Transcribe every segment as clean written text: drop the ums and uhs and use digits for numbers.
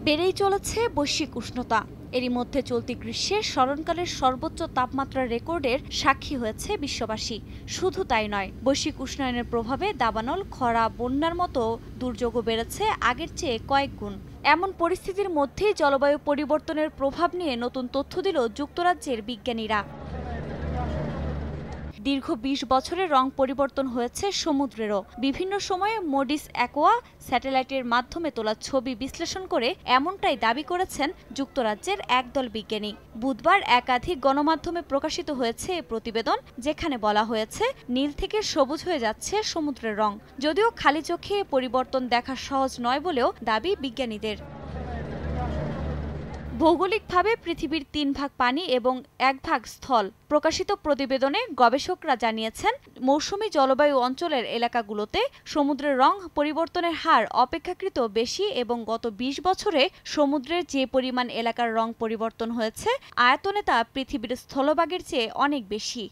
বেড়েই চলেছে বৈশ্বিক উষ্ণতা। এরই মধ্যে চলতি গ্রীষ্মের স্মরণকালের সর্বোচ্চ তাপমাত্রা রেকর্ডের সাক্ষী হয়েছে বিশ্ববাসী। শুধু তাই নয়, বৈশ্বিক উষ্ণায়নের প্রভাবে দাবানল, খরা, বন্যার মতো দুর্যোগও বেড়েছে আগের চেয়ে কয়েক গুণ। এমন পরিস্থিতির মধ্যেই জলবায়ু পরিবর্তনের প্রভাব নিয়ে নতুন তথ্য দিল যুক্তরাজ্যের বিজ্ঞানীরা। দীর্ঘ ২০ বছরে রং পরিবর্তন হয়েছে সমুদ্রেরও। বিভিন্ন সময়ে মুডিস অ্যাকোয়া স্যাটেলাইটের মাধ্যমে তোলা ছবি বিশ্লেষণ করে এমনটাই দাবি করেছেন যুক্তরাজ্যের একদল বিজ্ঞানী। বুধবার একাধিক গণমাধ্যমে প্রকাশিত হয়েছে এ প্রতিবেদন, যেখানে বলা হয়েছে নীল থেকে সবুজ হয়ে যাচ্ছে সমুদ্রের রং। যদিও খালি চোখে পরিবর্তন দেখা সহজ নয় বলেও দাবি বিজ্ঞানীদের। ভৌগোলিকভাবে পৃথিবীর ৩ ভাগ পানি এবং ১ ভাগ স্থল। প্রকাশিত প্রতিবেদনে গবেষকরা জানিয়েছেন, মৌসুমী জলবায়ু অঞ্চলের এলাকাগুলোতে সমুদ্রের রং পরিবর্তনের হার অপেক্ষাকৃত বেশি এবং গত ২০ বছরে সমুদ্রের যে পরিমাণ এলাকার রং পরিবর্তন হয়েছে, আয়তনে তা পৃথিবীর স্থলভাগের চেয়ে অনেক বেশি।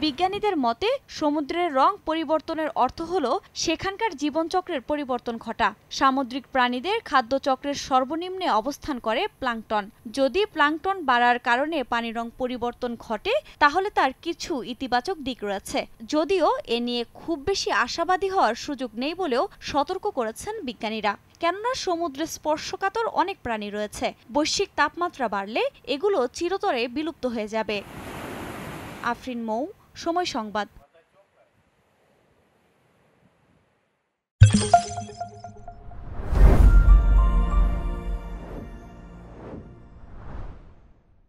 বিজ্ঞানীদের মতে, সমুদ্রের রং পরিবর্তনের অর্থ হল সেখানকার জীবনচক্রের পরিবর্তন ঘটা। সামুদ্রিক প্রাণীদের খাদ্যচক্রের সর্বনিম্নে অবস্থান করে প্লাঙ্কটন। যদি প্লাঙ্কটন বাড়ার কারণে পানির রং পরিবর্তন ঘটে, তাহলে তার কিছু ইতিবাচক দিক রয়েছে। যদিও এ নিয়ে খুব বেশি আশাবাদী হওয়ার সুযোগ নেই বলেও সতর্ক করেছেন বিজ্ঞানীরা। কেননা সমুদ্রে স্পর্শকাতর অনেক প্রাণী রয়েছে। বৈশ্বিক তাপমাত্রা বাড়লে এগুলো চিরতরে বিলুপ্ত হয়ে যাবে। আফরিন মৌ, সময় সংবাদ।